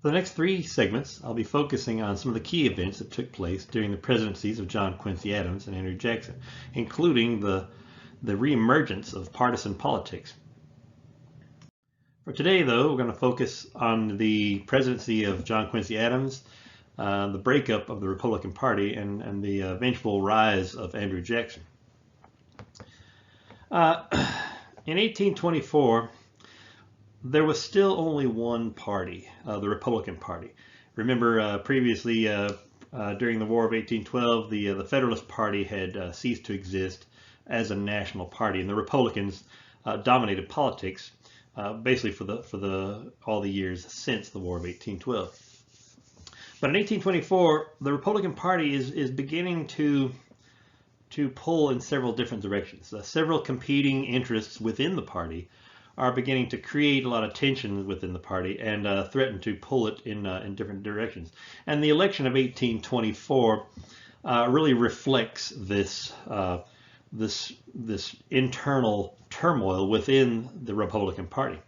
For the next three segments, I'll be focusing on some of the key events that took place during the presidencies of John Quincy Adams and Andrew Jackson, including the reemergence of partisan politics. For today, though, we're going to focus on the presidency of John Quincy Adams, the breakup of the Republican Party, and the eventual rise of Andrew Jackson. In 1824, there was still only one party, the Republican Party. Remember, previously, during the War of 1812, the Federalist Party had ceased to exist as a national party, and the Republicans dominated politics basically for all the years since the War of 1812. But in 1824, the Republican Party is beginning to pull in several different directions. Several competing interests within the party are beginning to create a lot of tension within the party and threaten to pull it in different directions. And the election of 1824 really reflects this internal turmoil within the Republican Party.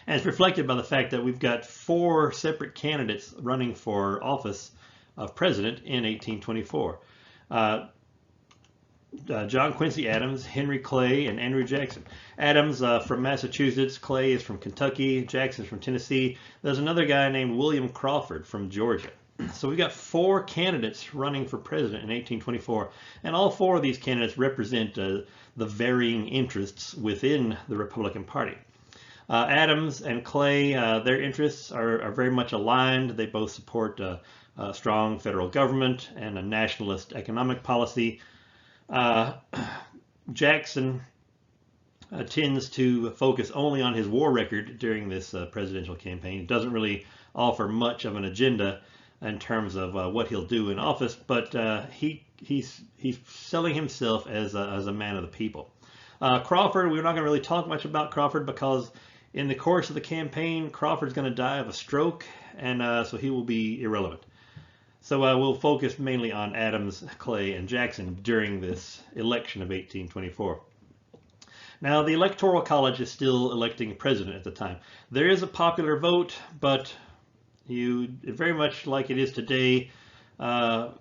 And it's reflected by the fact that we've got four separate candidates running for office of president in 1824. John Quincy Adams, Henry Clay, and Andrew Jackson. Adams from Massachusetts, Clay is from Kentucky, Jackson's from Tennessee. There's another guy named William Crawford from Georgia. So we've got four candidates running for president in 1824, and all four of these candidates represent the varying interests within the Republican Party. Adams and Clay, their interests are very much aligned. They both support a strong federal government and a nationalist economic policy. Jackson tends to focus only on his war record during this presidential campaign. He doesn't really offer much of an agenda in terms of what he'll do in office, but he's selling himself as a man of the people. Crawford, we're not going to really talk much about Crawford because in the course of the campaign, Crawford's going to die of a stroke, and so he will be irrelevant. So we'll focus mainly on Adams, Clay, and Jackson during this election of 1824. Now, the Electoral College is still electing a president at the time. There is a popular vote, but very much like it is today, the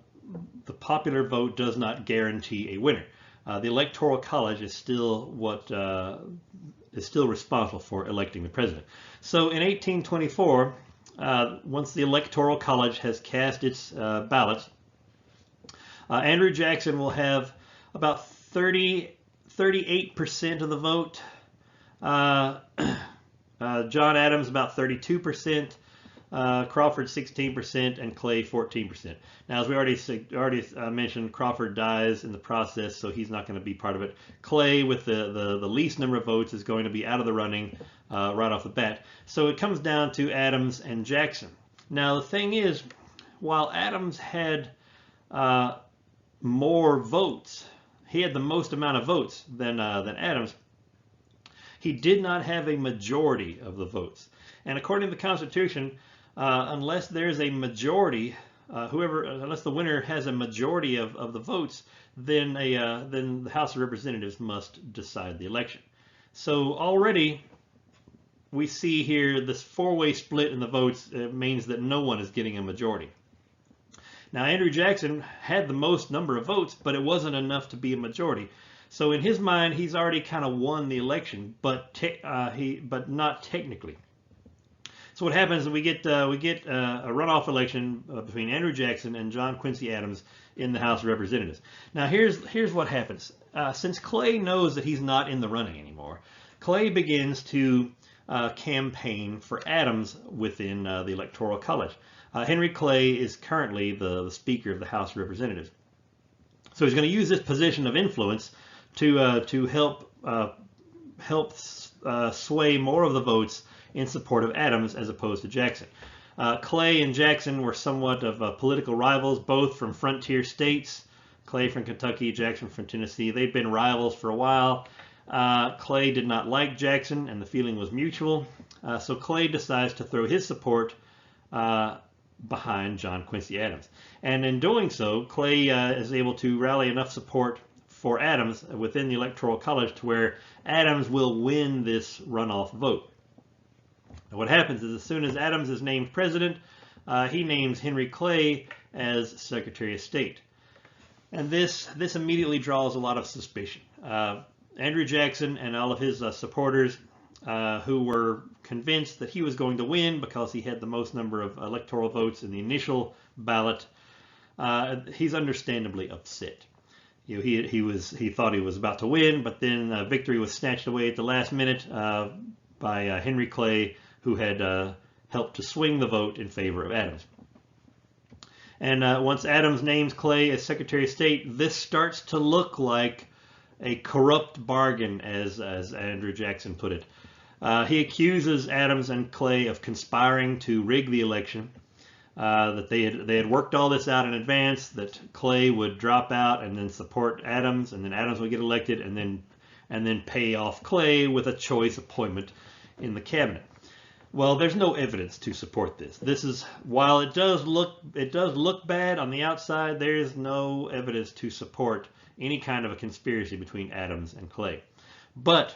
popular vote does not guarantee a winner. The Electoral College is still responsible for electing the president. So in 1824, once the Electoral College has cast its ballots, Andrew Jackson will have about 38% of the vote. John Adams about 32%. Crawford 16%, and Clay 14%. Now, as we already mentioned, Crawford dies in the process, so he's not going to be part of it. Clay, with the least number of votes, is going to be out of the running right off the bat. So it comes down to Adams and Jackson. Now, the thing is, while Adams had more votes, he had the most amount of votes than Adams, he did not have a majority of the votes. And according to the Constitution, unless there's a majority, unless the winner has a majority of the votes, then the House of Representatives must decide the election. So already we see here this four-way split in the votes means that no one is getting a majority. Now, Andrew Jackson had the most number of votes, but it wasn't enough to be a majority. So in his mind, he's already kind of won the election, but not technically. So what happens is we get a runoff election between Andrew Jackson and John Quincy Adams in the House of Representatives. Now here's what happens. Since Clay knows that he's not in the running anymore, Clay begins to campaign for Adams within the Electoral College. Henry Clay is currently the Speaker of the House of Representatives. So he's going to use this position of influence to help sway more of the votes in support of Adams as opposed to Jackson. Clay and Jackson were somewhat of political rivals, both from frontier states. Clay from Kentucky, Jackson from Tennessee. They'd been rivals for a while. Clay did not like Jackson, and the feeling was mutual. So Clay decides to throw his support behind John Quincy Adams. And in doing so, Clay is able to rally enough support for Adams within the Electoral College to where Adams will win this runoff vote. And what happens is as soon as Adams is named president, he names Henry Clay as Secretary of State. And this immediately draws a lot of suspicion. Andrew Jackson and all of his supporters who were convinced that he was going to win because he had the most number of electoral votes in the initial ballot, he's understandably upset. He thought he was about to win, but then victory was snatched away at the last minute by Henry Clay, who had helped to swing the vote in favor of Adams. And once Adams names Clay as Secretary of State, this starts to look like a corrupt bargain, as Andrew Jackson put it. He accuses Adams and Clay of conspiring to rig the election, that they had worked all this out in advance, that Clay would drop out and then support Adams, and then Adams would get elected, and then pay off Clay with a choice appointment in the cabinet. Well, there's no evidence to support this. While it does look bad on the outside, there is no evidence to support any kind of a conspiracy between Adams and Clay. But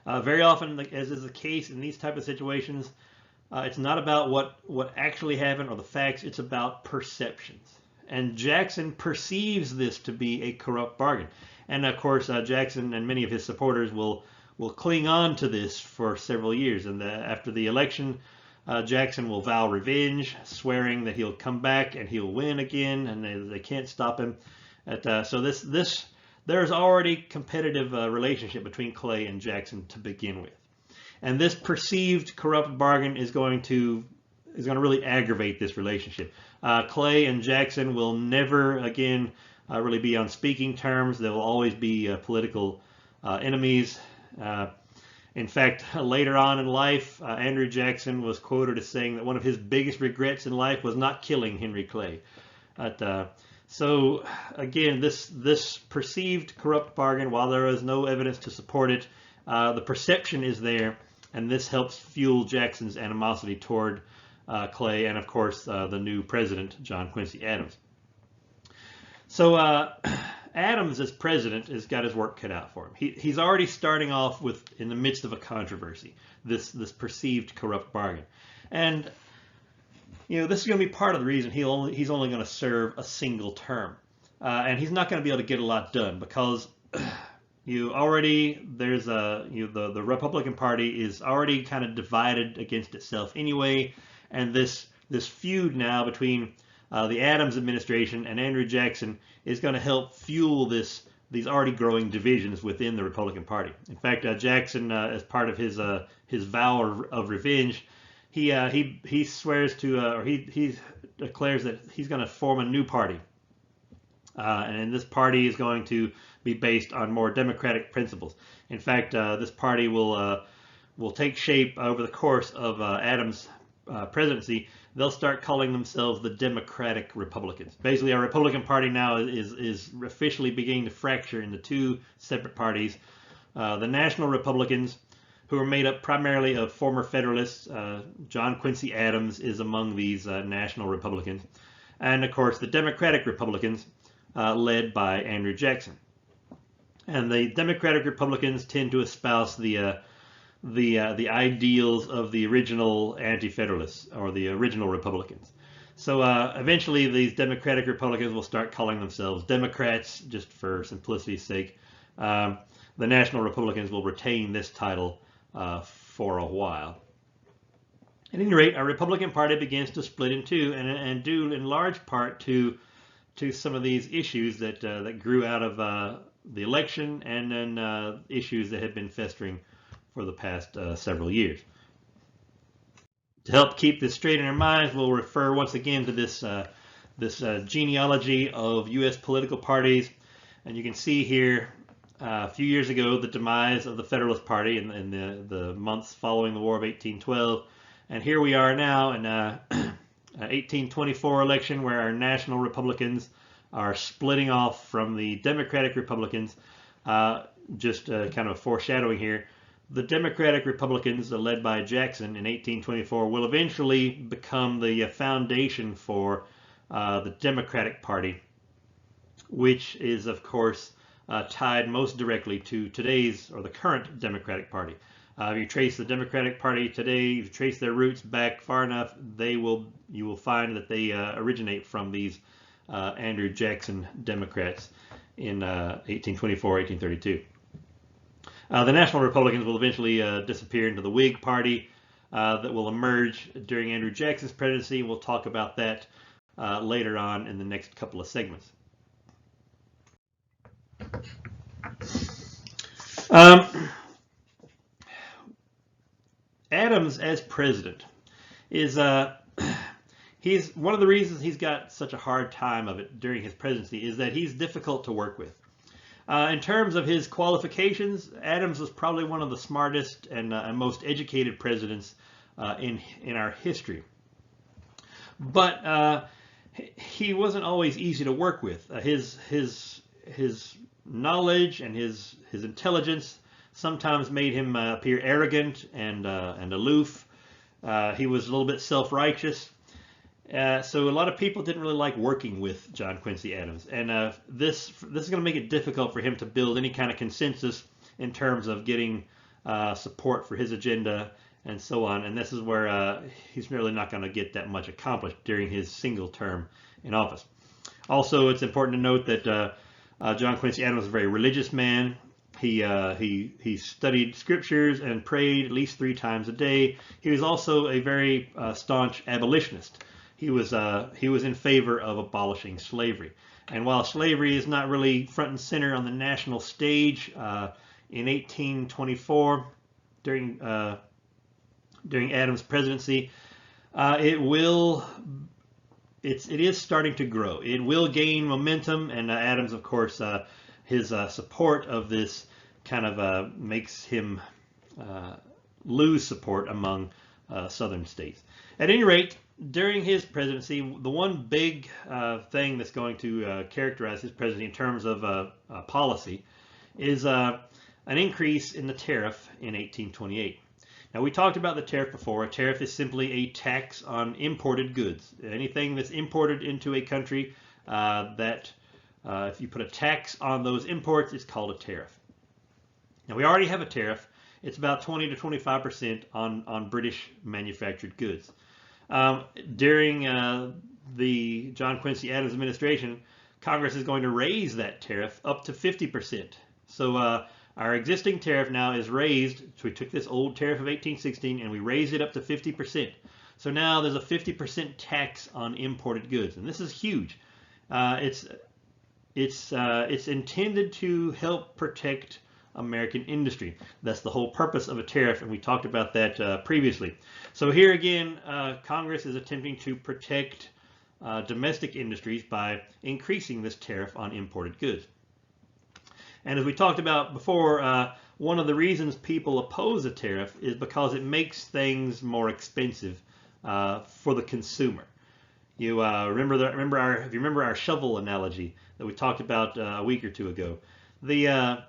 very often, as is the case in these type of situations, it's not about what actually happened or the facts. It's about perceptions. And Jackson perceives this to be a corrupt bargain. And of course, Jackson and many of his supporters will cling on to this for several years. And after the election, Jackson will vow revenge, swearing that he'll come back and he'll win again, and they can't stop him. So there's already competitive relationship between Clay and Jackson to begin with. And this perceived corrupt bargain is going to really aggravate this relationship. Clay and Jackson will never again really be on speaking terms. They will always be political enemies. In fact, later on in life, Andrew Jackson was quoted as saying that one of his biggest regrets in life was not killing Henry Clay. So again, this perceived corrupt bargain, while there is no evidence to support it, the perception is there, and this helps fuel Jackson's animosity toward Clay and, of course, the new president, John Quincy Adams. So Adams, as president, has got his work cut out for him. He's already starting off in the midst of a controversy, this perceived corrupt bargain. And this is going to be part of the reason he's only going to serve a single term. And he's not going to be able to get a lot done because the Republican Party is already kind of divided against itself anyway, and this feud now between the Adams administration and Andrew Jackson is going to help fuel these already growing divisions within the Republican Party. In fact, Jackson, as part of his vow of revenge, he swears to, or he declares that he's going to form a new party, and this party is going to be based on more democratic principles. In fact, this party will take shape over the course of Adams' presidency. They'll start calling themselves the Democratic Republicans. Basically, our Republican Party now is officially beginning to fracture into two separate parties. The National Republicans, who are made up primarily of former Federalists. John Quincy Adams is among these National Republicans. And of course, the Democratic Republicans, led by Andrew Jackson. And the Democratic Republicans tend to espouse the ideals of the original Anti-Federalists, or the original Republicans. So eventually these Democratic Republicans will start calling themselves Democrats, just for simplicity's sake. The National Republicans will retain this title for a while. At any rate, our Republican Party begins to split in two, and due in large part to some of these issues that grew out of the election, and then issues that had been festering for the past several years. To help keep this straight in our minds, we'll refer once again to this genealogy of U.S. political parties, and you can see here a few years ago the demise of the Federalist Party in the months following the War of 1812, and here we are now in 1824 election, where our National Republicans are splitting off from the Democratic Republicans. Just kind of a foreshadowing here, the Democratic Republicans, led by Jackson in 1824, will eventually become the foundation for the Democratic Party, which is, of course, tied most directly to today's, or the current, Democratic Party. If you trace the Democratic Party today, if you trace their roots back far enough, you will find that they originate from these Andrew Jackson Democrats in 1824, 1832. The National Republicans will eventually disappear into the Whig Party that will emerge during Andrew Jackson's presidency. We'll talk about that later on in the next couple of segments. Adams as president is he's one of the reasons he's got such a hard time of it during his presidency is that he's difficult to work with. In terms of his qualifications, Adams was probably one of the smartest and most educated presidents in our history. But he wasn't always easy to work with. His knowledge and his intelligence sometimes made him appear arrogant and aloof. He was a little bit self-righteous. So a lot of people didn't really like working with John Quincy Adams, and this is going to make it difficult for him to build any kind of consensus in terms of getting support for his agenda and so on. And this is where he's really not going to get that much accomplished during his single term in office. Also, it's important to note that John Quincy Adams was a very religious man. He studied scriptures and prayed at least 3 times a day. He was also a very staunch abolitionist. He was in favor of abolishing slavery. And while slavery is not really front and center on the national stage, in 1824, during Adams' presidency, it is starting to grow. It will gain momentum, and Adams, of course, his support of this kind of makes him lose support among southern states. At any rate, during his presidency, the one big thing that's going to characterize his presidency in terms of policy is an increase in the tariff in 1828. Now, we talked about the tariff before. A tariff is simply a tax on imported goods. Anything that's imported into a country if you put a tax on those imports, it's called a tariff. Now, we already have a tariff. It's about 20 to 25% on British manufactured goods. During the John Quincy Adams administration, Congress is going to raise that tariff up to 50%. So our existing tariff now is raised. So we took this old tariff of 1816 and we raised it up to 50%. So now there's a 50% tax on imported goods, and this is huge. It's intended to help protect American industry. That's the whole purpose of a tariff, and we talked about that previously. So here again, Congress is attempting to protect domestic industries by increasing this tariff on imported goods. And as we talked about before, one of the reasons people oppose a tariff is because it makes things more expensive for the consumer. You if you remember our shovel analogy that we talked about a week or two ago, the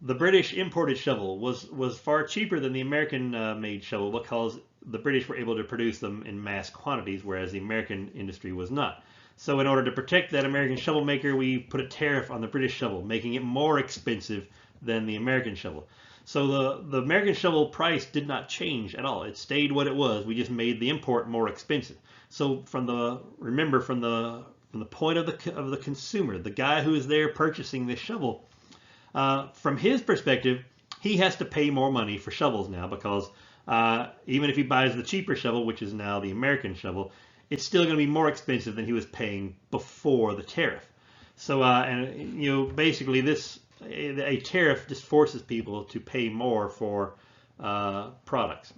British imported shovel was far cheaper than the American made shovel because the British were able to produce them in mass quantities, whereas the American industry was not. So in order to protect that American shovel maker, we put a tariff on the British shovel, making it more expensive than the American shovel. So the American shovel price did not change at all. It stayed what it was. We just made the import more expensive. So from the point of the consumer, the guy who is there purchasing this shovel, from his perspective, he has to pay more money for shovels now because even if he buys the cheaper shovel, which is now the American shovel, it's still going to be more expensive than he was paying before the tariff. So, basically a tariff just forces people to pay more for products.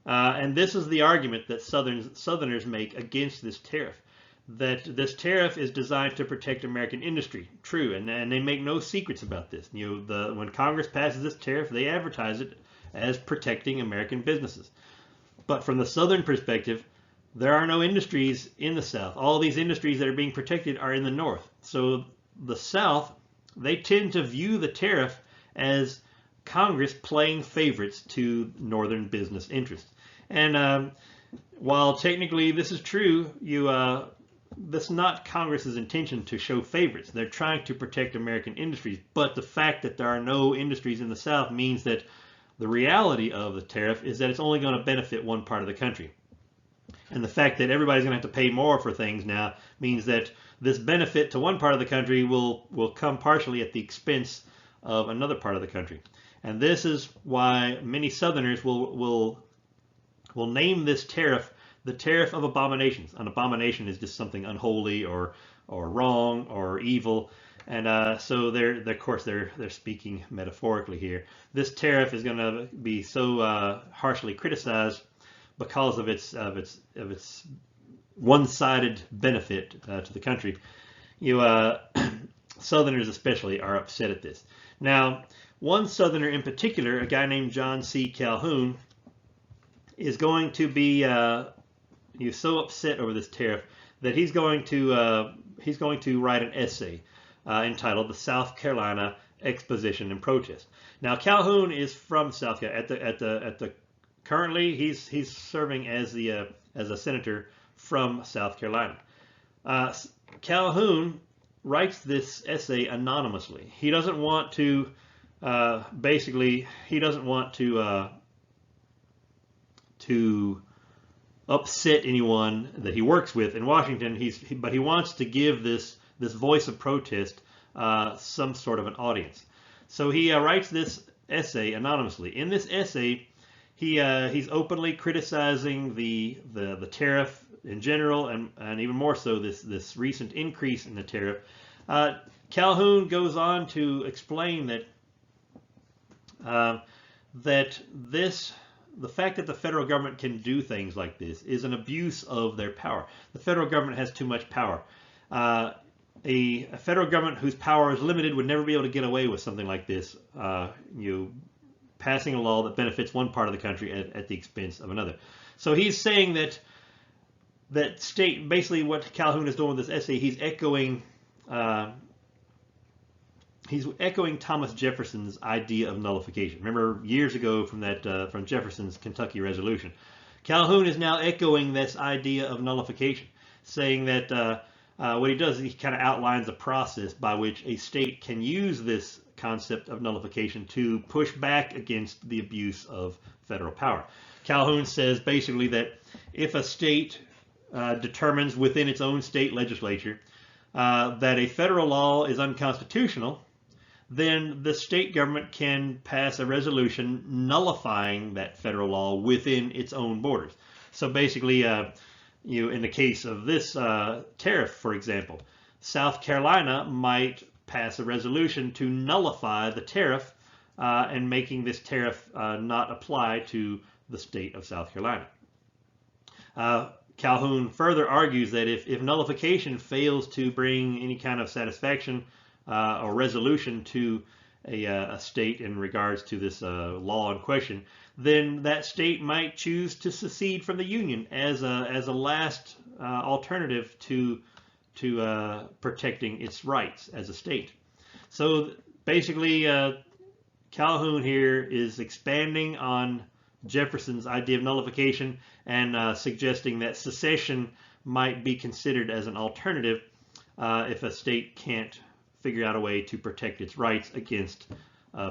And this is the argument that Southerners make against this tariff, that this tariff is designed to protect American industry. True, and they make no secrets about this. When Congress passes this tariff, they advertise it as protecting American businesses. But from the Southern perspective, there are no industries in the South. All these industries that are being protected are in the North. So the South, they tend to view the tariff as Congress playing favorites to Northern business interests. And while technically this is true, that's not Congress's intention to show favorites. They're trying to protect American industries, but the fact that there are no industries in the South means that The reality of the tariff is that it's only going to benefit one part of the country. And the fact that everybody's going to have to pay more for things now means that this benefit to one part of the country will come partially at the expense of another part of the country. And this is why many Southerners will name this tariff the tariff of abominations. An abomination is just something unholy or wrong or evil. And so of course they're speaking metaphorically here. This tariff is going to be so harshly criticized because of its one-sided benefit to the country. Southerners especially are upset at this. Now, one Southerner in particular, a guy named John C. Calhoun, is going to be so upset over this tariff that he's going to write an essay entitled "The South Carolina Exposition and Protest." Now, Calhoun is from South Carolina. Currently, he's serving as a senator from South Carolina. Calhoun writes this essay anonymously. He doesn't want to to upset anyone that he works with in Washington. But he wants to give this voice of protest some sort of an audience. So he writes this essay anonymously. In this essay, he's openly criticizing the tariff in general, and even more so this recent increase in the tariff. Calhoun goes on to explain that the fact that the federal government can do things like this is an abuse of their power. The federal government has too much power. A federal government whose power is limited would never be able to get away with something like this. Passing a law that benefits one part of the country at the expense of another. So he's saying that state, basically what Calhoun is doing with this essay, he's echoing Thomas Jefferson's idea of nullification. Remember years ago from Jefferson's Kentucky Resolution. Calhoun is now echoing this idea of nullification, saying that what he does is he kind of outlines a process by which a state can use this concept of nullification to push back against the abuse of federal power. Calhoun says basically that if a state determines within its own state legislature that a federal law is unconstitutional, then the state government can pass a resolution nullifying that federal law within its own borders. So basically, in the case of this tariff, for example, South Carolina might pass a resolution to nullify the tariff and making this tariff not apply to the state of South Carolina. Calhoun further argues that if nullification fails to bring any kind of satisfaction or resolution to a state in regards to this law in question, then that state might choose to secede from the Union as a last alternative to protecting its rights as a state. So basically, Calhoun here is expanding on Jefferson's idea of nullification and suggesting that secession might be considered as an alternative if a state can't figure out a way to protect its rights against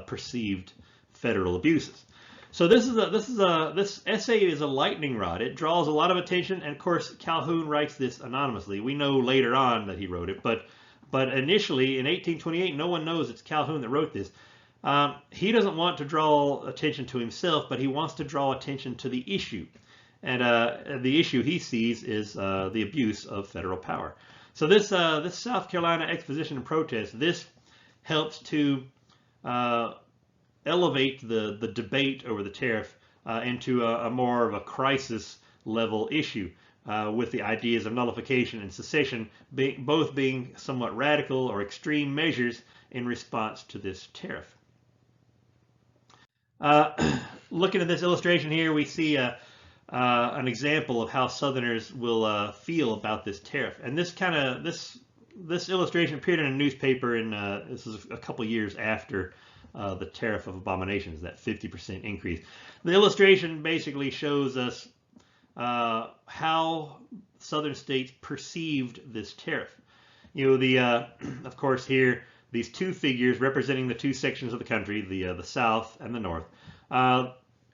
perceived federal abuses. So this essay is a lightning rod. It draws a lot of attention, and of course Calhoun writes this anonymously. We know later on that he wrote it, but initially in 1828, no one knows it's Calhoun that wrote this. He doesn't want to draw attention to himself, but he wants to draw attention to the issue, and the issue he sees is the abuse of federal power. So this South Carolina Exposition and Protest, this helps to elevate the debate over the tariff into a more of a crisis level issue, with the ideas of nullification and secession both being somewhat radical or extreme measures in response to this tariff. Looking at this illustration here, we see an example of how Southerners will feel about this tariff. And this illustration appeared in a newspaper this is a couple years after the tariff of abominations, that 50% increase. The illustration basically shows us how Southern states perceived this tariff. Of course here, these two figures representing the two sections of the country, the South and the North.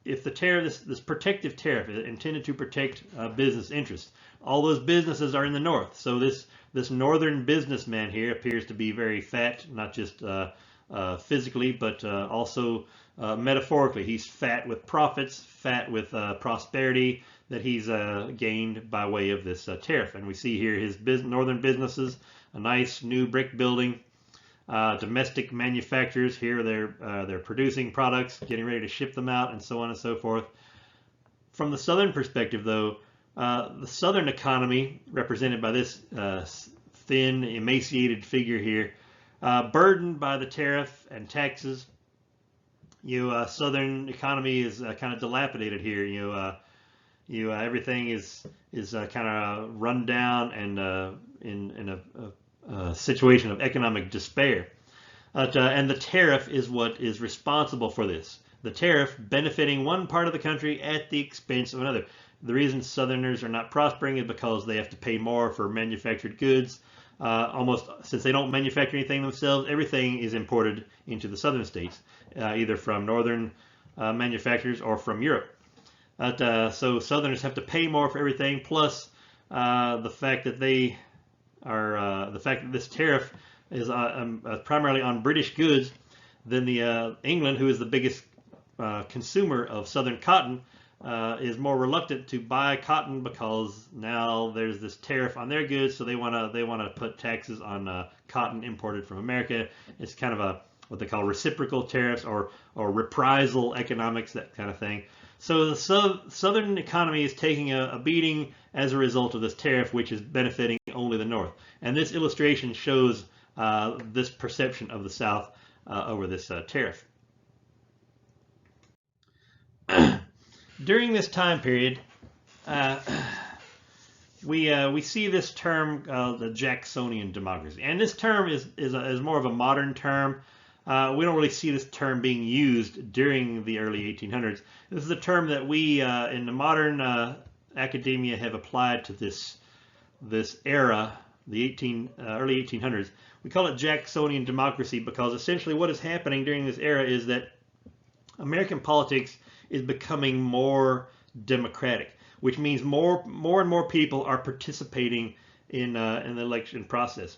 if the tariff, this protective tariff is intended to protect business interests, all those businesses are in the north. So this northern businessman here appears to be very fat, not just physically, but also metaphorically. He's fat with profits, fat with prosperity that he's gained by way of this tariff. And we see here his northern businesses, a nice new brick building, domestic manufacturers. Here they're producing products, getting ready to ship them out, and so on and so forth. From the southern perspective, though, the southern economy, represented by this thin, emaciated figure here, burdened by the tariff and taxes. Southern economy is kind of dilapidated here. Everything is kind of run down and in a situation of economic despair. And the tariff is what is responsible for this. The tariff benefiting one part of the country at the expense of another. The reason Southerners are not prospering is because they have to pay more for manufactured goods. Almost, since they don't manufacture anything themselves, everything is imported into the southern states, either from northern manufacturers or from Europe. So Southerners have to pay more for everything, plus the fact that this tariff is primarily on British goods. Then England, who is the biggest consumer of southern cotton, is more reluctant to buy cotton because now there's this tariff on their goods, so they want to put taxes on cotton imported from America. It's kind of what they call reciprocal tariffs or reprisal economics, that kind of thing. So the southern economy is taking a beating as a result of this tariff, which is benefiting only the north. And this illustration shows this perception of the South over this tariff. During this time period, we see this term, the Jacksonian democracy, and this term is more of a modern term. We don't really see this term being used during the early 1800s. This is a term that we in the modern academia have applied to this era, the early 1800s. We call it Jacksonian democracy because essentially what is happening during this era is that American politics is becoming more democratic, which means more and more people are participating in the election process.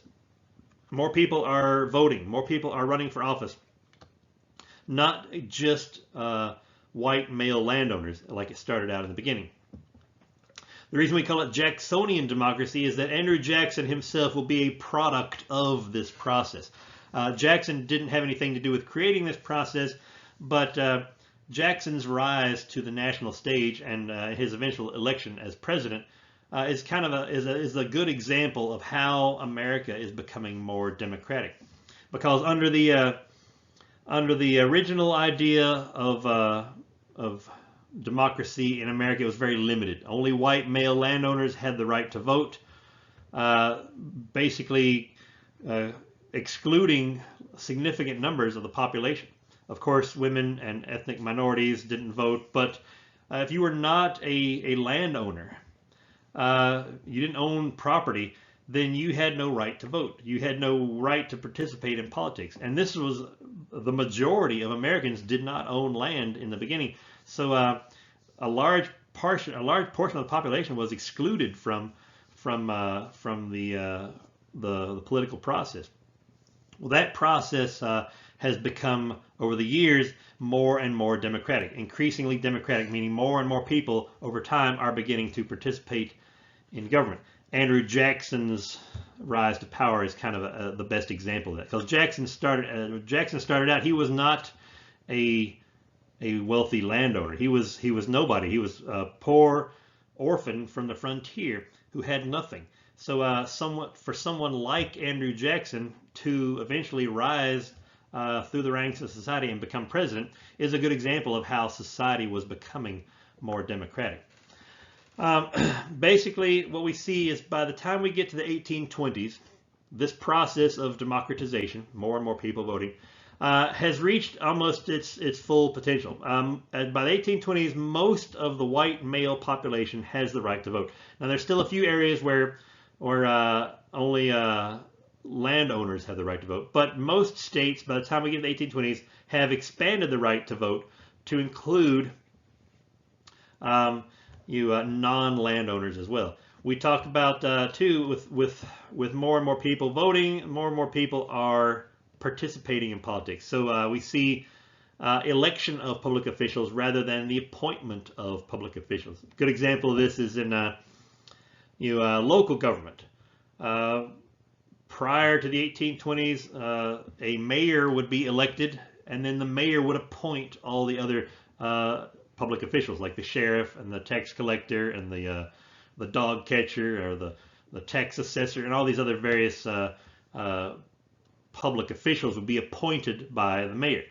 More people are voting. More people are running for office. Not just white male landowners like it started out in the beginning. The reason we call it Jacksonian democracy is that Andrew Jackson himself will be a product of this process. Jackson didn't have anything to do with creating this process, but Jackson's rise to the national stage and his eventual election as president is kind of a good example of how America is becoming more democratic. Because under the original idea of democracy in America, it was very limited. Only white male landowners had the right to vote, basically excluding significant numbers of the population. Of course, women and ethnic minorities didn't vote, but if you were not a landowner, you didn't own property, then you had no right to vote. You had no right to participate in politics. And this was the majority of Americans did not own land in the beginning. So a large portion of the population was excluded from the political process. Well, that process has become, over the years, more and more democratic, increasingly democratic, meaning more and more people over time are beginning to participate in government. Andrew Jackson's rise to power is kind of the best example of that, because Jackson started out, he was not a wealthy landowner. He was nobody. He was a poor orphan from the frontier who had nothing. So for someone like Andrew Jackson to eventually rise through the ranks of society and become president is a good example of how society was becoming more democratic. Basically, what we see is by the time we get to the 1820s, this process of democratization, more and more people voting, has reached almost its full potential. By the 1820s, most of the white male population has the right to vote. Now, there's still a few areas where only landowners have the right to vote, but most states, by the time we get to the 1820s, have expanded the right to vote to include non-landowners as well. We talked about too, with more and more people voting, more and more people are participating in politics. So we see election of public officials rather than the appointment of public officials. A good example of this is in local government. Prior to the 1820s, a mayor would be elected, and then the mayor would appoint all the other public officials, like the sheriff and the tax collector and the dog catcher, or the tax assessor, and all these other various public officials would be appointed by the mayor.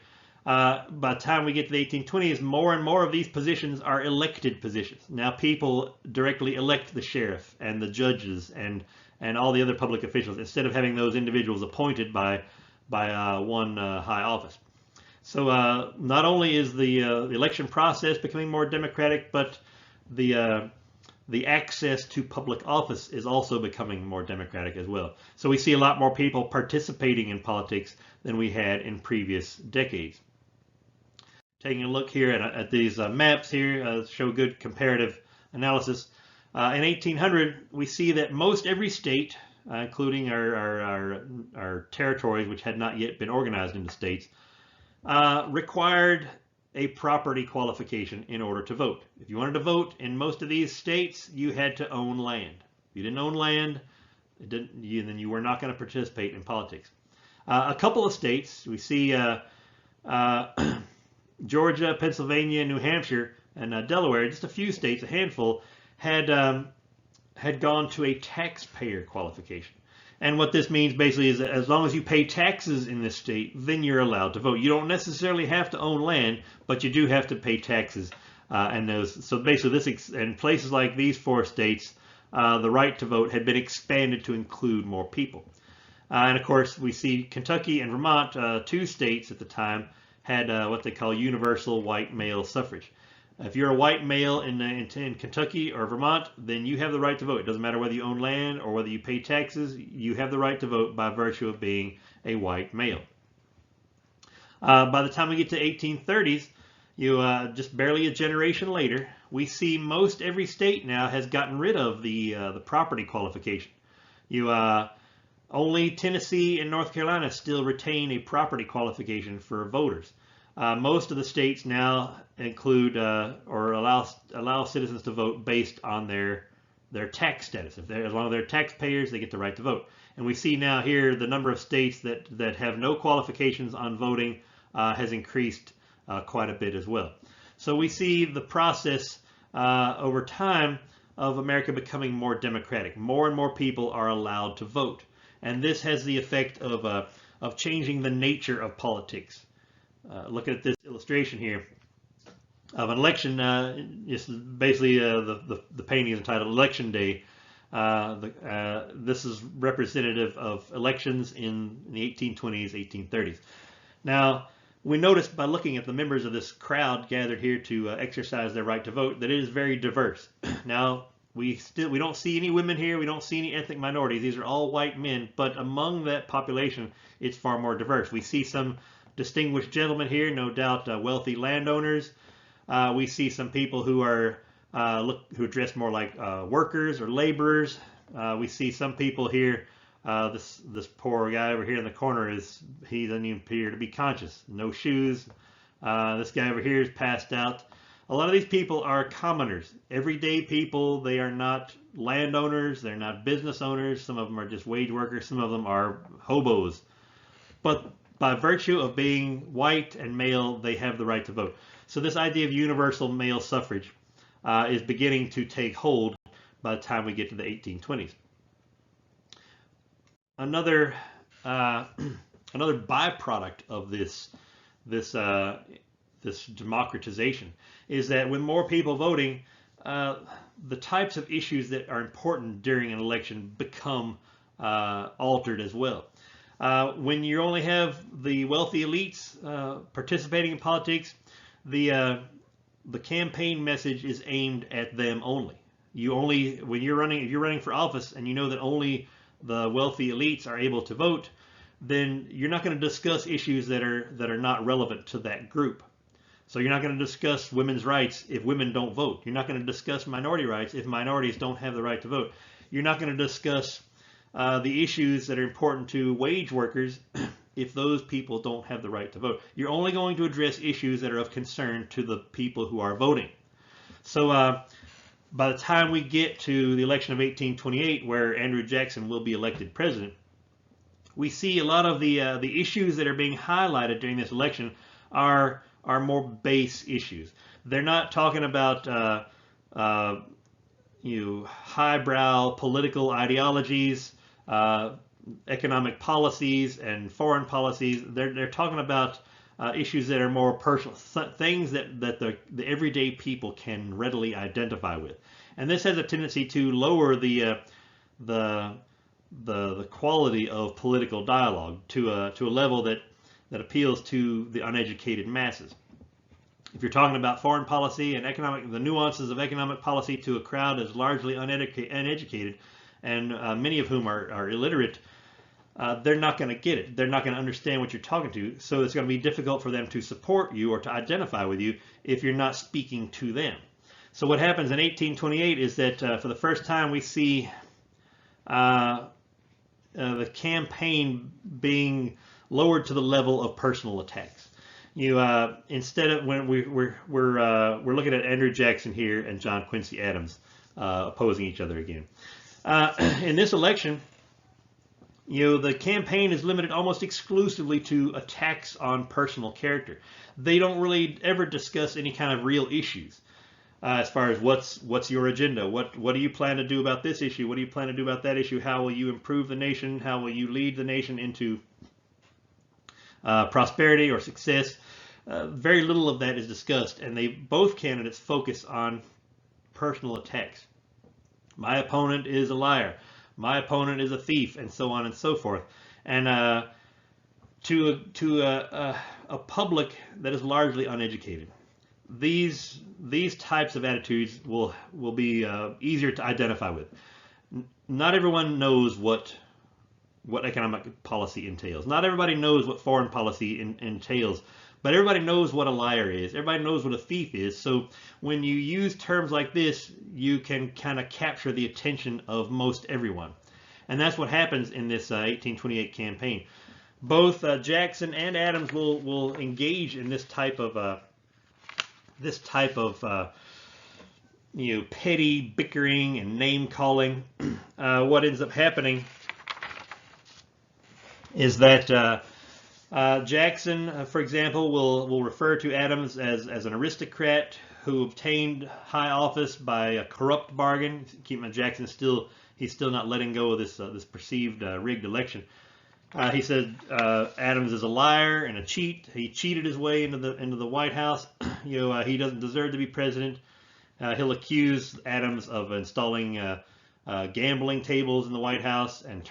By the time we get to the 1820s, more and more of these positions are elected positions. Now people directly elect the sheriff and the judges and all the other public officials, instead of having those individuals appointed by one high office. So not only is the election process becoming more democratic, but the access to public office is also becoming more democratic as well. So we see a lot more people participating in politics than we had in previous decades. Taking a look here at these maps here show good comparative analysis. In 1800, we see that most every state, including our territories, which had not yet been organized into states, required a property qualification in order to vote. If you wanted to vote in most of these states, you had to own land. If you didn't own land, then you were not going to participate in politics. A couple of states, we see Georgia, Pennsylvania, New Hampshire, and Delaware, just a few states, a handful, had gone to a taxpayer qualification. And what this means basically is that as long as you pay taxes in this state, then you're allowed to vote. You don't necessarily have to own land, but you do have to pay taxes. So basically, in places like these four states, the right to vote had been expanded to include more people. And of course, we see Kentucky and Vermont, two states at the time, had what they call universal white male suffrage. If you're a white male in Kentucky or Vermont, then you have the right to vote. It doesn't matter whether you own land or whether you pay taxes, you have the right to vote by virtue of being a white male. By the time we get to 1830s, just barely a generation later, we see most every state now has gotten rid of the property qualification. Only Tennessee and North Carolina still retain a property qualification for voters. Most of the states now include or allow citizens to vote based on their tax status. As long as they're taxpayers, they get the right to vote. And we see now here the number of states that have no qualifications on voting has increased quite a bit as well. So we see the process over time of America becoming more democratic. More and more people are allowed to vote. And this has the effect of changing the nature of politics. Look at this illustration here of an election. This is basically the painting is entitled Election Day. This is representative of elections in the 1820s, 1830s. Now, we noticed by looking at the members of this crowd gathered here to exercise their right to vote that it is very diverse. Now, we don't see any women here. We don't see any ethnic minorities. These are all white men. But among that population, it's far more diverse. We see some distinguished gentlemen here, no doubt wealthy landowners. We see some people who are who dress more like workers or laborers. We see some people here. This poor guy over here in the corner he doesn't even appear to be conscious. No shoes. This guy over here is passed out. A lot of these people are commoners, everyday people. They are not landowners. They're not business owners. Some of them are just wage workers. Some of them are hobos. But by virtue of being white and male, they have the right to vote. So this idea of universal male suffrage is beginning to take hold by the time we get to the 1820s. Another byproduct of this democratization is that with more people voting, the types of issues that are important during an election become altered as well. When you only have the wealthy elites participating in politics, the campaign message is aimed at them only. If you're running for office and you know that only the wealthy elites are able to vote, then you're not going to discuss issues that are not relevant to that group. So you're not going to discuss women's rights if women don't vote. You're not going to discuss minority rights if minorities don't have the right to vote. You're not going to discuss the issues that are important to wage workers if those people don't have the right to vote. You're only going to address issues that are of concern to the people who are voting. So by the time we get to the election of 1828, where Andrew Jackson will be elected president, we see a lot of the issues that are being highlighted during this election are more base issues. They're not talking about highbrow political ideologies, economic policies, and foreign policies. They're talking about issues that are more personal, things that the everyday people can readily identify with. And this has a tendency to lower the quality of political dialogue to a level that appeals to the uneducated masses. If you're talking about foreign policy and the nuances of economic policy to a crowd that's largely uneducated, and many of whom are illiterate, they're not going to get it. They're not going to understand what you're talking to, so it's going to be difficult for them to support you or to identify with you if you're not speaking to them. So what happens in 1828 is that for the first time we see the campaign being lowered to the level of personal attacks. Instead of when we're looking at Andrew Jackson here and John Quincy Adams opposing each other again. In this election, the campaign is limited almost exclusively to attacks on personal character. They don't really ever discuss any kind of real issues. As far as what's your agenda, what do you plan to do about this issue, what do you plan to do about that issue, how will you improve the nation, how will you lead the nation into prosperity or success. Very little of that is discussed, and both candidates focus on personal attacks. My opponent is a liar, my opponent is a thief, and so on and so forth. And to a public that is largely uneducated, these types of attitudes will be easier to identify with. Not everyone knows what economic policy entails. Not everybody knows what foreign policy entails, but everybody knows what a liar is. Everybody knows what a thief is. So when you use terms like this, you can kind of capture the attention of most everyone. And that's what happens in this 1828 campaign. Both Jackson and Adams will engage in this type of petty bickering and name calling. What ends up happening is that Jackson, for example, will refer to Adams as an aristocrat who obtained high office by a corrupt bargain. Keep in mind, Jackson he's still not letting go of this perceived rigged election. He said Adams is a liar and a cheat. He cheated his way into the White House. He doesn't deserve to be president. He'll accuse Adams of installing gambling tables in the White House and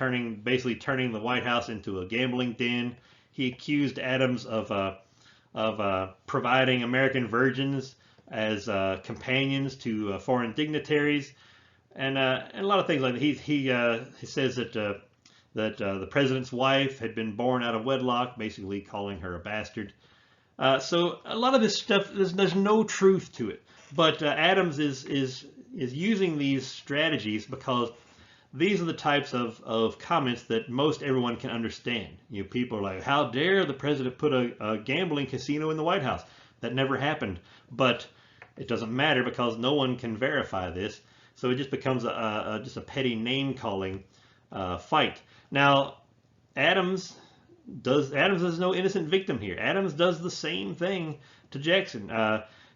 basically turning the White House into a gambling den. He accused Adams of providing American virgins as companions to foreign dignitaries, and a lot of things like that. He says that the president's wife had been born out of wedlock, basically calling her a bastard. So a lot of this stuff, there's no truth to it. But Adams is using these strategies because these are the types of comments that most everyone can understand. People are like, how dare the president put a gambling casino in the White House? That never happened. But it doesn't matter because no one can verify this. So it just becomes just a petty name-calling fight. Now, Adams is no innocent victim here. Adams does the same thing to Jackson.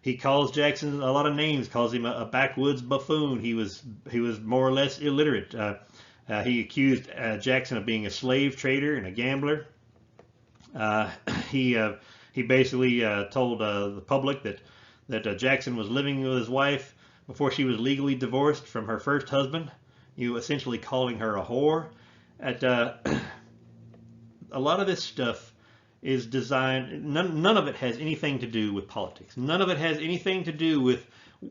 He calls Jackson a lot of names, calls him a backwoods buffoon. He was more or less illiterate. He accused Jackson of being a slave trader and a gambler. He basically told the public that Jackson was living with his wife before she was legally divorced from her first husband. Essentially calling her a whore. A lot of this stuff is designed, none of it has anything to do with politics. None of it has anything to do with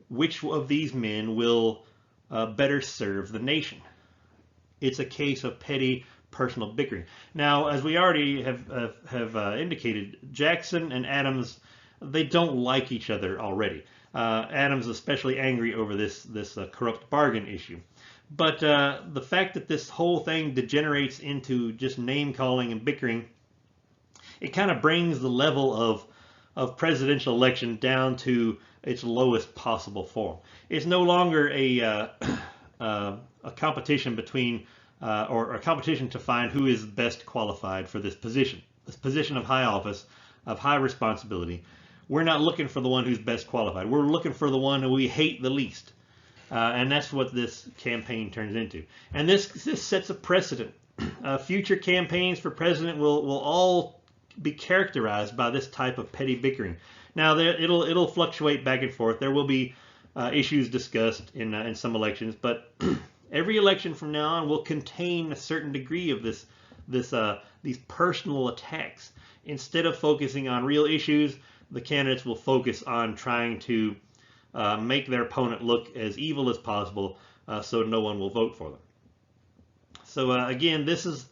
which of these men will better serve the nation. It's a case of petty personal bickering. Now, as we already have indicated, Jackson and Adams they don't like each other already. Adams especially angry over this corrupt bargain issue. But the fact that this whole thing degenerates into just name calling and bickering, it kind of brings the level of presidential election down to its lowest possible form. It's no longer a competition between or a competition to find who is best qualified for this position of high office, of high responsibility. We're not looking for the one who's best qualified. We're looking for the one who we hate the least. And that's what this campaign turns into. And this sets a precedent. Future campaigns for president will all be characterized by this type of petty bickering. Now, it'll fluctuate back and forth. There will be issues discussed in some elections, but every election from now on will contain a certain degree of these personal attacks. Instead of focusing on real issues, the candidates will focus on trying to make their opponent look as evil as possible, so no one will vote for them. So again, this is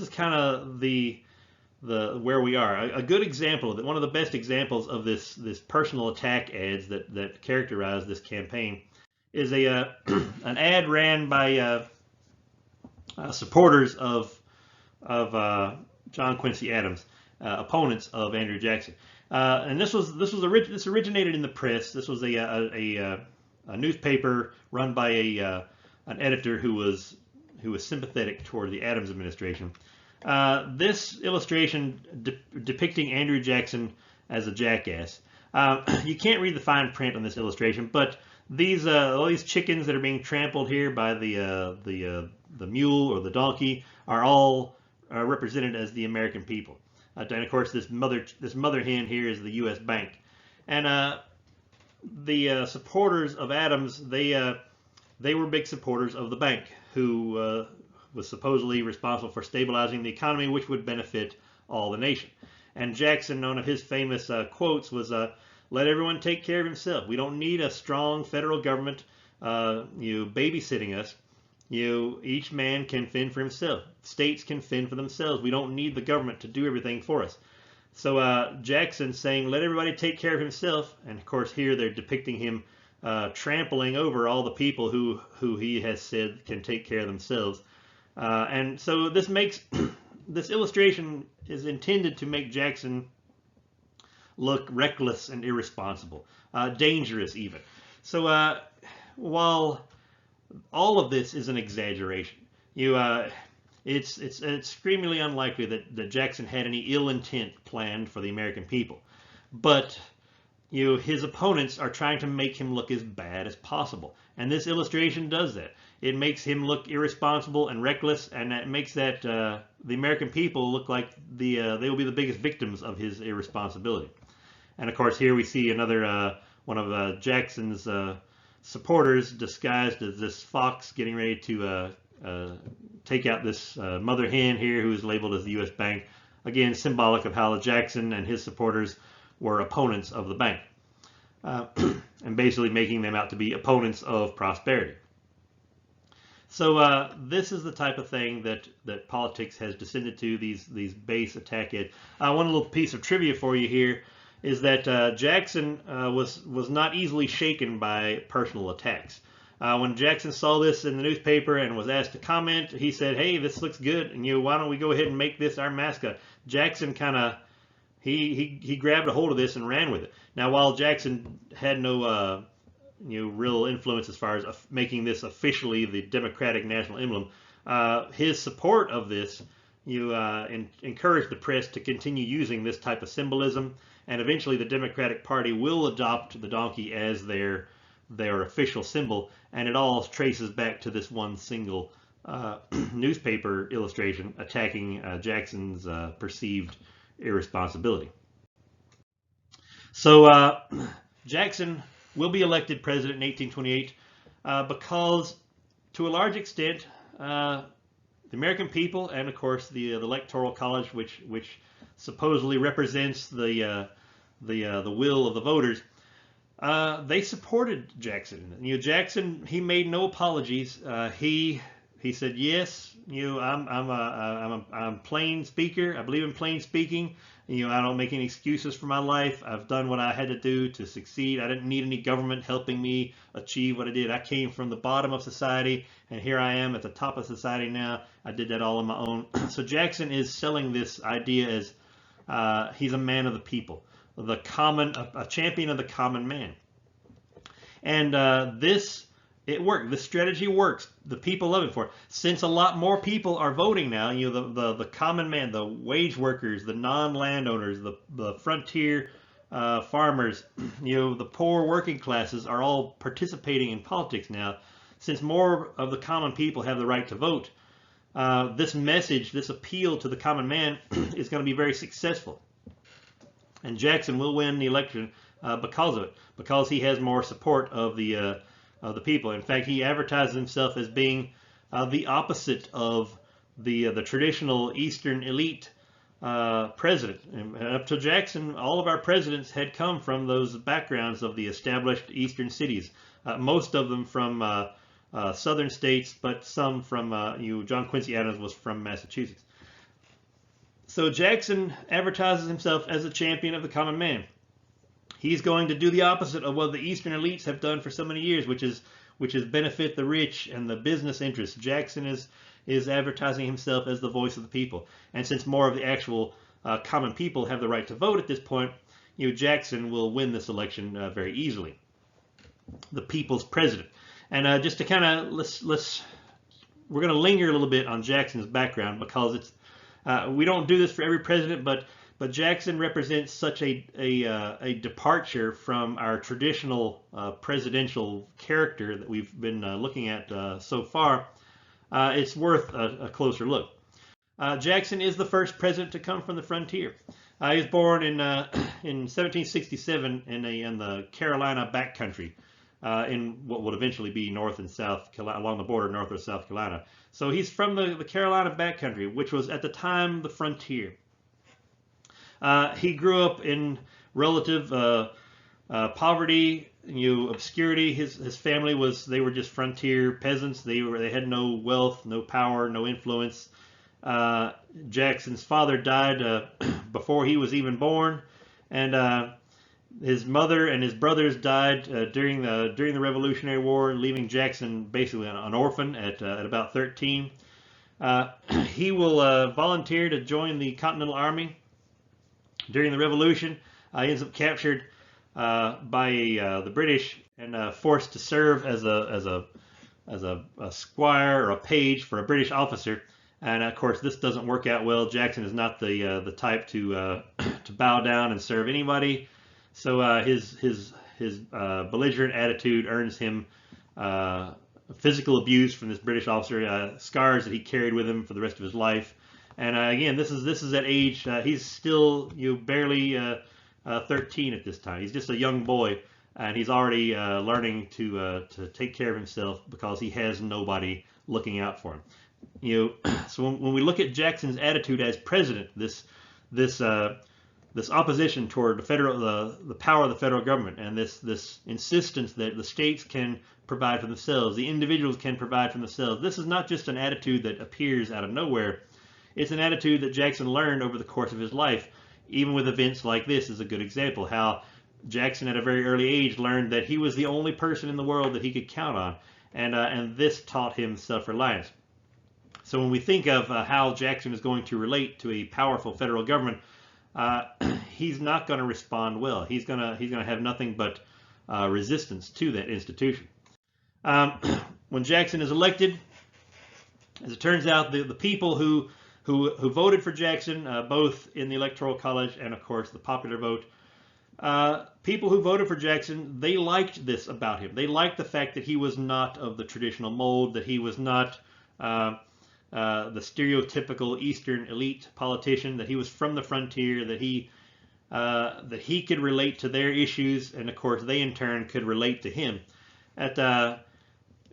kind of the where we are. A good example of it, one of the best examples of this personal attack ads that characterize this campaign, is an ad ran by supporters of John Quincy Adams, opponents of Andrew Jackson. And this originated in the press. This was a newspaper run by an editor who was sympathetic toward the Adams administration. This illustration depicting Andrew Jackson as a jackass. You can't read the fine print on this illustration, but all these chickens that are being trampled here by the mule or the donkey are all represented as the American people. And of course, this mother hen here is the U.S. Bank. And the supporters of Adams, they were big supporters of the bank, who was supposedly responsible for stabilizing the economy, which would benefit all the nation. And Jackson, one of his famous quotes was, "Let everyone take care of himself. We don't need a strong federal government babysitting us. Each man can fend for himself. States can fend for themselves. We don't need the government to do everything for us." So Jackson saying, "Let everybody take care of himself," and of course here they're depicting him trampling over all the people who he has said can take care of themselves. And so this makes this illustration is intended to make Jackson look reckless and irresponsible, dangerous even. So while all of this is an exaggeration, it's extremely unlikely that Jackson had any ill intent planned for the American people. But his opponents are trying to make him look as bad as possible, and this illustration does that. It makes him look irresponsible and reckless, and that makes that the American people look like they will be the biggest victims of his irresponsibility. And of course, here we see another one of Jackson's supporters disguised as this fox getting ready to take out this mother hen here, who is labeled as the U.S. Bank. Again, symbolic of how Jackson and his supporters were opponents of the bank, and basically making them out to be opponents of prosperity. So this is the type of thing that politics has descended to, these base attack ads. One little piece of trivia for you here is that Jackson was not easily shaken by personal attacks. When Jackson saw this in the newspaper and was asked to comment, he said, "Hey, this looks good, and why don't we go ahead and make this our mascot?" Jackson kind of he grabbed a hold of this and ran with it. Now, while Jackson had no real influence as far as making this officially the Democratic national emblem, his support of this encouraged the press to continue using this type of symbolism, and eventually the Democratic Party will adopt the donkey as their official symbol, and it all traces back to this one single newspaper illustration attacking Jackson's perceived irresponsibility. So Jackson will be elected president in 1828 because, to a large extent, the American people, and of course the Electoral College, which supposedly represents the will of the voters, they supported Jackson. Jackson, he made no apologies. He He said, yes, I'm a plain speaker. I believe in plain speaking. I don't make any excuses for my life. I've done what I had to do to succeed. I didn't need any government helping me achieve what I did. I came from the bottom of society, and here I am at the top of society now. I did that all on my own. So Jackson is selling this idea as he's a man of the people, a champion of the common man. And it worked. The strategy works. The people love it for it. Since a lot more people are voting now, the common man, the wage workers, the non-landowners, the frontier farmers, the poor working classes are all participating in politics now. Since more of the common people have the right to vote, this message, this appeal to the common man is going to be very successful. And Jackson will win the election because of it, because he has more support of the people. In fact, he advertises himself as being the opposite of the traditional Eastern elite president. And up to Jackson, all of our presidents had come from those backgrounds of the established Eastern cities. Most of them from southern states, but some from John Quincy Adams was from Massachusetts. So Jackson advertises himself as a champion of the common man. He's going to do the opposite of what the Eastern elites have done for so many years, which is benefit the rich and the business interests. Jackson is advertising himself as the voice of the people. And since more of the actual common people have the right to vote at this point, Jackson will win this election very easily. The people's president. And just to kind of we're going to linger a little bit on Jackson's background, because it's we don't do this for every president, but Jackson represents such a departure from our traditional presidential character that we've been looking at so far. It's worth a closer look. Jackson is the first president to come from the frontier. He was born in 1767 in the Carolina backcountry, in what would eventually be North and South Carolina, along the border, North or South Carolina. So he's from the Carolina backcountry, which was at the time the frontier. He grew up in relative poverty, obscurity. His family they were just frontier peasants. They had no wealth, no power, no influence. Jackson's father died before he was even born, and his mother and his brothers died during the Revolutionary War, leaving Jackson basically an orphan at about 13. He will volunteer to join the Continental Army during the Revolution. He ends up captured by the British and forced to serve as a squire or a page for a British officer. And of course, this doesn't work out well. Jackson is not the type to bow down and serve anybody. So his belligerent attitude earns him physical abuse from this British officer, scars that he carried with him for the rest of his life. And again, this is at age he's still barely 13 at this time. He's just a young boy, and he's already learning to take care of himself because he has nobody looking out for him. So when we look at Jackson's attitude as president, this opposition toward the power of the federal government, and this insistence that the states can provide for themselves, the individuals can provide for themselves. This is not just an attitude that appears out of nowhere. It's an attitude that Jackson learned over the course of his life, even with events like this is a good example. How Jackson at a very early age learned that he was the only person in the world that he could count on, and this taught him self-reliance. So when we think of how Jackson is going to relate to a powerful federal government, he's not going to respond well. He's going to have nothing but resistance to that institution. When Jackson is elected, as it turns out, the people who voted for Jackson, both in the Electoral College and of course the popular vote, people who voted for Jackson, they liked this about him. They liked the fact that he was not of the traditional mold, that he was not the stereotypical Eastern elite politician, that he was from the frontier, that he could relate to their issues, and of course they in turn could relate to him.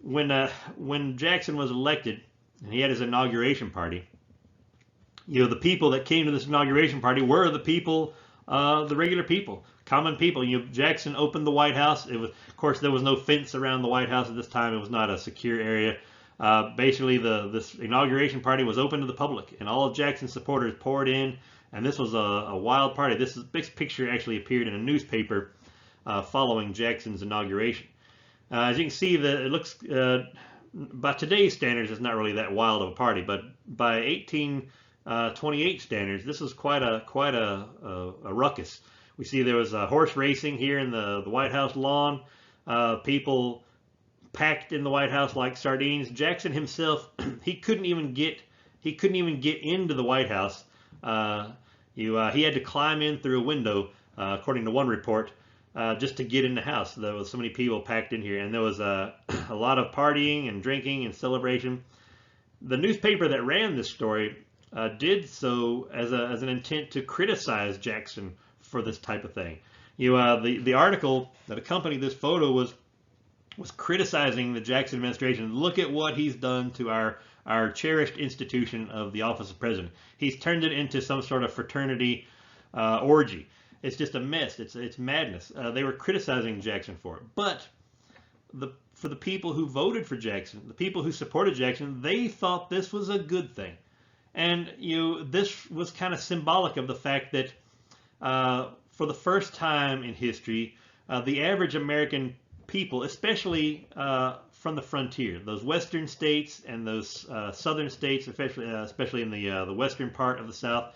When Jackson was elected and he had his inauguration party, the people that came to this inauguration party were the people, the regular people, common people. Jackson opened the White House. Of course, there was no fence around the White House at this time. It was not a secure area. Basically, this inauguration party was open to the public, and all of Jackson's supporters poured in, and this was a wild party. This picture actually appeared in a newspaper following Jackson's inauguration. As you can see, it looks, by today's standards, it's not really that wild of a party, but by 1828 standards, this was quite a ruckus. We see there was horse racing here in the White House lawn. People packed in the White House like sardines. Jackson himself, he couldn't even get into the White House. He had to climb in through a window, according to one report, just to get in the house. There was so many people packed in here, and there was a lot of partying and drinking and celebration. The newspaper that ran this story did so as an intent to criticize Jackson for this type of thing. The article that accompanied this photo was criticizing the Jackson administration. Look at what he's done to our cherished institution of the office of president. He's turned it into some sort of fraternity orgy. It's just a mess. It's madness. They were criticizing Jackson for it. But for the people who voted for Jackson, the people who supported Jackson, they thought this was a good thing. And this was kind of symbolic of the fact that for the first time in history, the average American people, especially from the frontier, those western states and those southern states, especially in the western part of the South,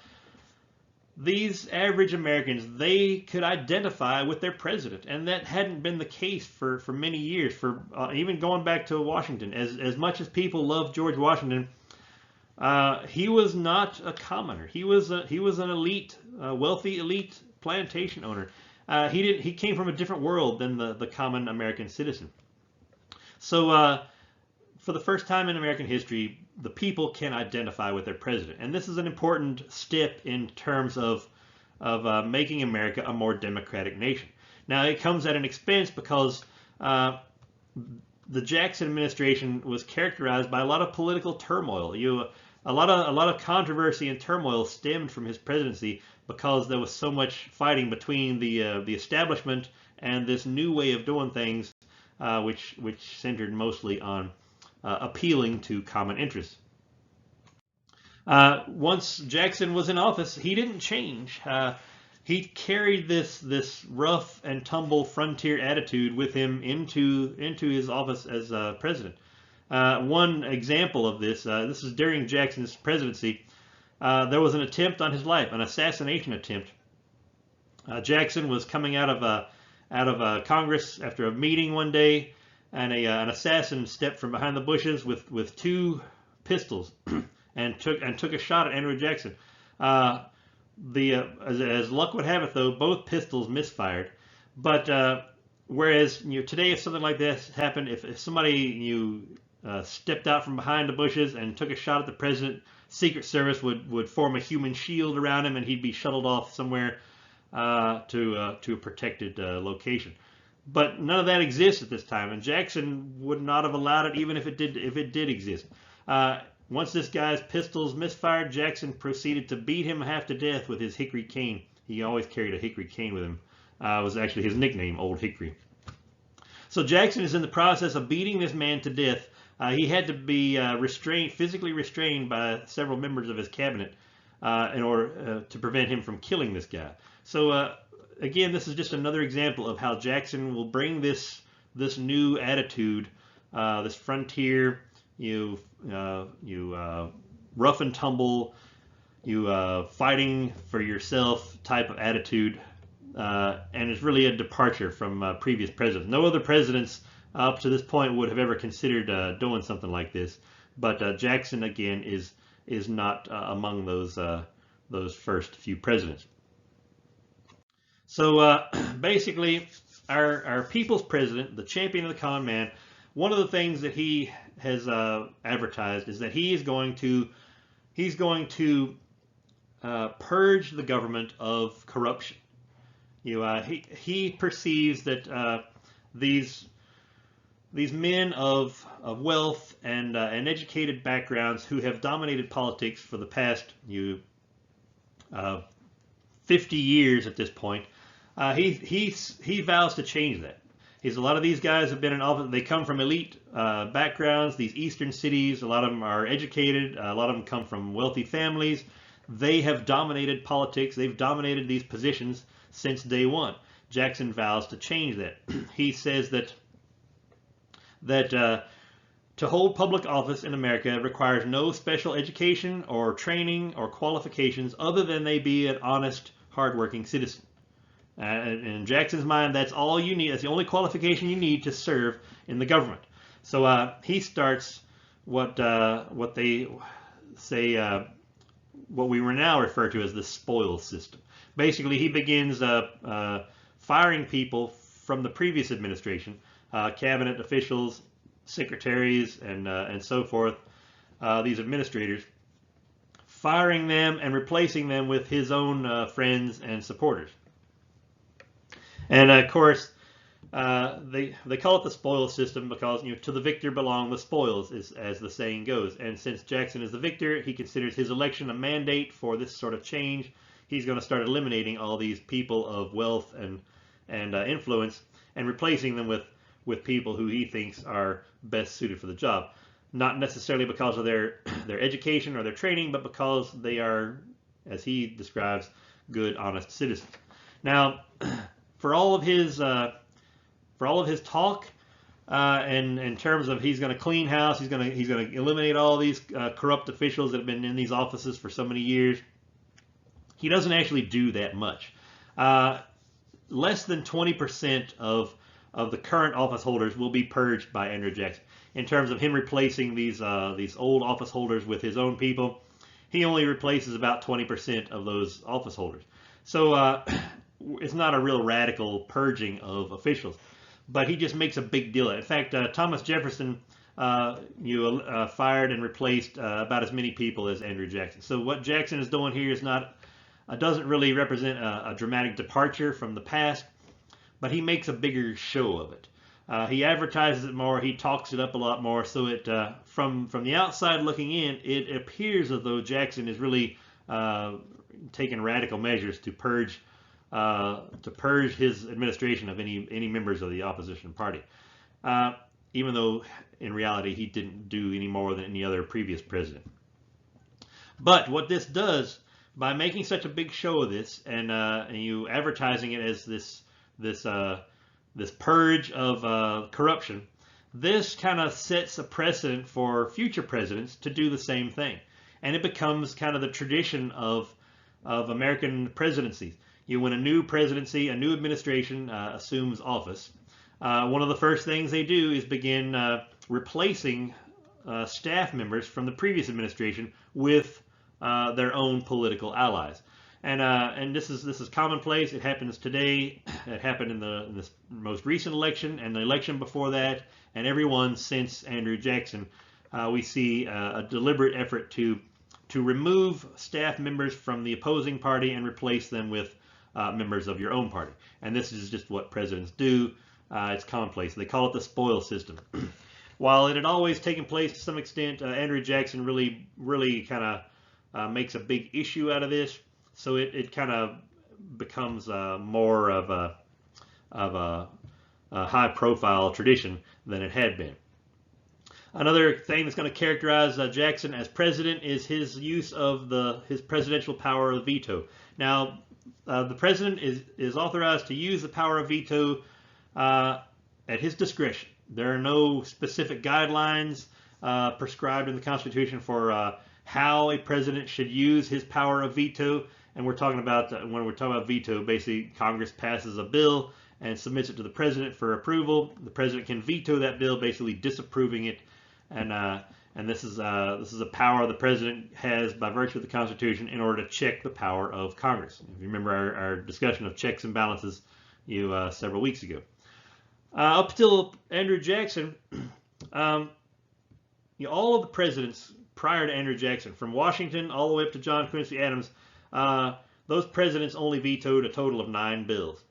these average Americans, they could identify with their president, and that hadn't been the case for many years, for even going back to Washington. As much as people loved George Washington, he was not a commoner. He was an elite, wealthy elite plantation owner. He came from a different world than the common American citizen. So for the first time in American history, the people can identify with their president, and this is an important step in terms of making America a more democratic nation. Now, it comes at an expense because the Jackson administration was characterized by a lot of political turmoil. A lot of controversy and turmoil stemmed from his presidency because there was so much fighting between the establishment and this new way of doing things, which centered mostly on appealing to common interests. Once Jackson was in office, he didn't change. He carried this rough and tumble frontier attitude with him into his office as president. One example of this, this is during Jackson's presidency, there was an attempt on his life, an assassination attempt. Jackson was coming out of Congress after a meeting one day, and an assassin stepped from behind the bushes with two pistols and took a shot at Andrew Jackson. As luck would have it, though, both pistols misfired. But whereas today, if something like this happened, if somebody stepped out from behind the bushes and took a shot at the president, Secret Service would form a human shield around him, and he'd be shuttled off somewhere to a protected location. But none of that exists at this time, and Jackson would not have allowed it, even if it did exist. Once this guy's pistols misfired, Jackson proceeded to beat him half to death with his hickory cane. He always carried a hickory cane with him. It was actually his nickname, Old Hickory. So Jackson is in the process of beating this man to death. He had to be physically restrained by several members of his cabinet in order to prevent him from killing this guy. So again, this is just another example of how Jackson will bring this new attitude, this frontier, rough and tumble, fighting for yourself type of attitude, and it's really a departure from previous presidents. No other presidents up to this point would have ever considered doing something like this, but Jackson again is not among those first few presidents. So basically, our people's president, the champion of the common man, one of the things that he has advertised is that he's going to purge the government of corruption. He perceives that these men of wealth and educated backgrounds who have dominated politics for the past 50 years at this point, he vows to change that. A lot of these guys have been in office. They come from elite backgrounds, these eastern cities. A lot of them are educated. A lot of them come from wealthy families. They have dominated politics. They've dominated these positions since day one. Jackson vows to change that. He says that to hold public office in America requires no special education or training or qualifications other than they be an honest, hardworking citizen. In Jackson's mind, that's all you need. That's the only qualification you need to serve in the government. So he starts what they say, what we now refer to as the spoils system. Basically, he begins firing people from the previous administration, cabinet officials, secretaries, and so forth, these administrators, firing them and replacing them with his own friends and supporters. And of course, they call it the spoils system because, you know, to the victor belong the spoils, as the saying goes. And since Jackson is the victor, he considers his election a mandate for this sort of change. He's going to start eliminating all these people of wealth and influence and replacing them with people who he thinks are best suited for the job. Not necessarily because of their education or their training, but because they are, as he describes, good, honest citizens. Now, for all of his talk, and in terms of he's going to clean house, he's going to eliminate all these corrupt officials that have been in these offices for so many years, he doesn't actually do that much. Less than 20% of the current office holders will be purged by Andrew Jackson. In terms of him replacing these old office holders with his own people, he only replaces about 20% of those office holders. So it's not a real radical purging of officials, but he just makes a big deal of it. In fact, Thomas Jefferson fired and replaced about as many people as Andrew Jackson. So what Jackson is doing here is doesn't really represent a dramatic departure from the past, but he makes a bigger show of it. He advertises it more. He talks it up a lot more. So it from the outside looking in, it appears as though Jackson is really taking radical measures to purge his administration of any members of the opposition party, even though in reality he didn't do any more than any other previous president. But what this does, by making such a big show of this and you advertising it as this purge of corruption, this kind of sets a precedent for future presidents to do the same thing, and it becomes kind of the tradition of American presidencies. When a new presidency, a new administration assumes office, one of the first things they do is begin replacing staff members from the previous administration with their own political allies. And this is commonplace. It happens today. It happened in this most recent election and the election before that, and every one since Andrew Jackson. We see a deliberate effort to remove staff members from the opposing party and replace them with members of your own party. And this is just what presidents do. It's commonplace. They call it the spoils system. While it had always taken place to some extent, Andrew Jackson really kind of makes a big issue out of this. So it kind of becomes more of a high-profile tradition than it had been. Another thing that's going to characterize Jackson as president is his use of his presidential power of veto. Now, the president is authorized to use the power of veto at his discretion. There are no specific guidelines prescribed in the Constitution for how a president should use his power of veto. And we're talking about, when we're talking about veto, basically Congress passes a bill and submits it to the president for approval. The president can veto that bill, basically disapproving it. And this is a power the president has by virtue of the Constitution in order to check the power of Congress. If you remember our discussion of checks and balances several weeks ago. Up till Andrew Jackson, all of the presidents prior to Andrew Jackson, from Washington all the way up to John Quincy Adams, those presidents only vetoed a total of 9 bills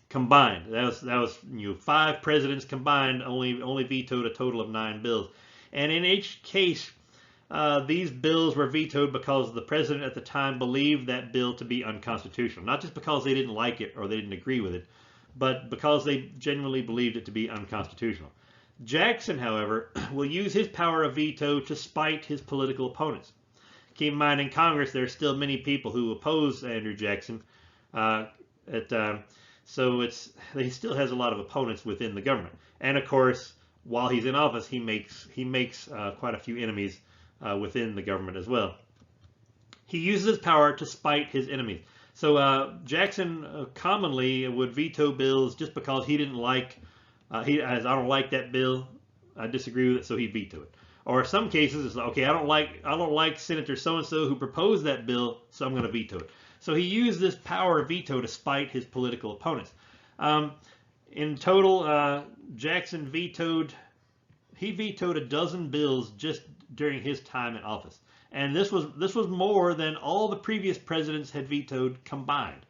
combined. That was 5 presidents combined only vetoed a total of 9 bills, and in each case, these bills were vetoed because the president at the time believed that bill to be unconstitutional. Not just because they didn't like it or they didn't agree with it, but because they genuinely believed it to be unconstitutional. Jackson, however, will use his power of veto to spite his political opponents. Keep in mind, in Congress, there are still many people who oppose Andrew Jackson. So he still has a lot of opponents within the government. And of course, while he's in office, he makes quite a few enemies within the government as well. He uses his power to spite his enemies. So Jackson commonly would veto bills just because he didn't like. I don't like that bill. I disagree with it, so he'd veto it. Or some cases, it's like, okay, I don't like Senator so and so who proposed that bill, so I'm going to veto it. So he used this power of veto to spite his political opponents. In total, Jackson vetoed a dozen bills just during his time in office, and this was more than all the previous presidents had vetoed combined.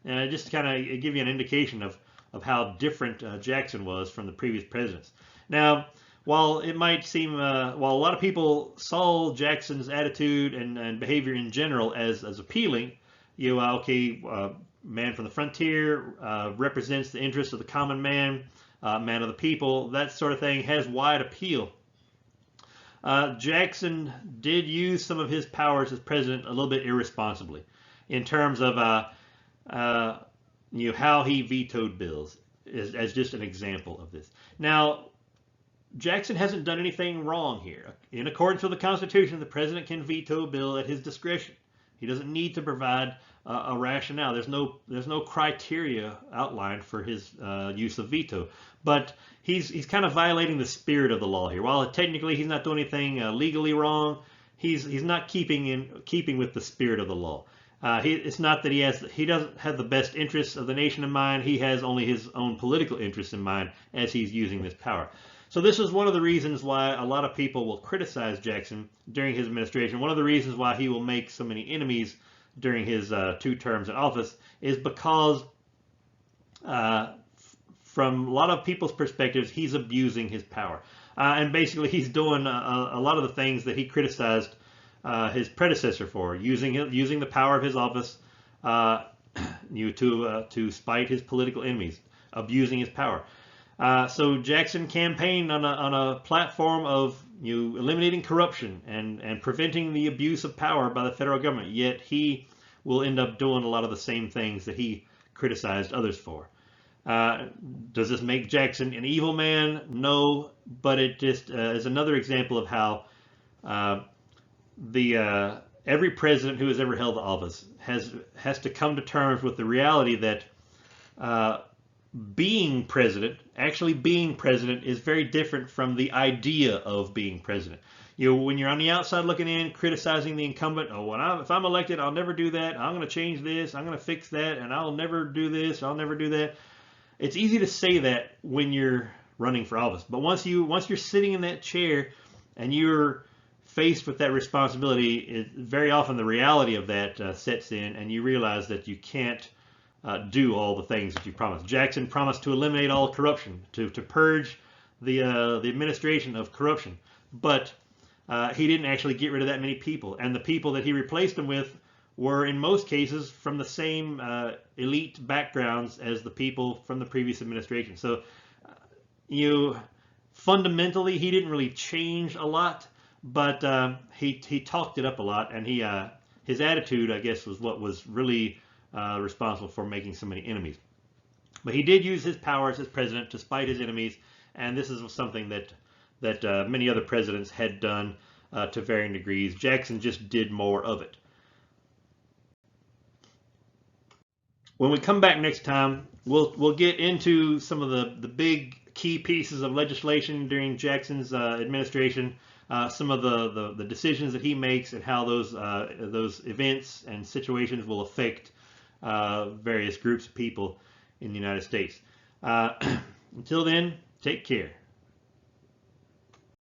And just kind of give you an indication of how different Jackson was from the previous presidents. Now, while it might seem, while a lot of people saw Jackson's attitude and behavior in general as appealing, man from the frontier, represents the interests of the common man, man of the people, that sort of thing, has wide appeal. Jackson did use some of his powers as president a little bit irresponsibly in terms of how he vetoed bills, as just an example of this. Now, Jackson hasn't done anything wrong here. In accordance with the Constitution, the president can veto a bill at his discretion. He doesn't need to provide a rationale. There's no criteria outlined for his use of veto. But he's kind of violating the spirit of the law here. While technically he's not doing anything legally wrong, he's not keeping with the spirit of the law. It's not that he doesn't have the best interests of the nation in mind. He has only his own political interests in mind as he's using this power. So this is one of the reasons why a lot of people will criticize Jackson during his administration. One of the reasons why he will make so many enemies during his 2 terms in office is because from a lot of people's perspectives, he's abusing his power. And basically he's doing a lot of the things that he criticized his predecessor for, using the power of his office to spite his political enemies, abusing his power. So Jackson campaigned on a platform of eliminating corruption and preventing the abuse of power by the federal government. Yet he will end up doing a lot of the same things that he criticized others for. Does this make Jackson an evil man? No, but it just is another example of how every president who has ever held the office has to come to terms with the reality that actually being president is very different from the idea of being president. When you're on the outside looking in, criticizing the incumbent, if I'm elected, I'll never do that. I'm going to change this. I'm going to fix that, and I'll never do this. I'll never do that. It's easy to say that when you're running for office, but once you're sitting in that chair and you're faced with that responsibility, very often the reality of that sets in, and you realize that you can't do all the things that you promised. Jackson promised to eliminate all corruption, to purge the administration of corruption, but he didn't actually get rid of that many people, and the people that he replaced them with were in most cases from the same elite backgrounds as the people from the previous administration. So fundamentally he didn't really change a lot, but he talked it up a lot, and his attitude, I guess, was what was really responsible for making so many enemies. But he did use his powers as president to spite his enemies, and this is something that many other presidents had done to varying degrees. Jackson just did more of it. When we come back next time, we'll get into some of the big key pieces of legislation during Jackson's administration, some of the decisions that he makes, and how those events and situations will affect various groups of people in the United States. Until then, take care.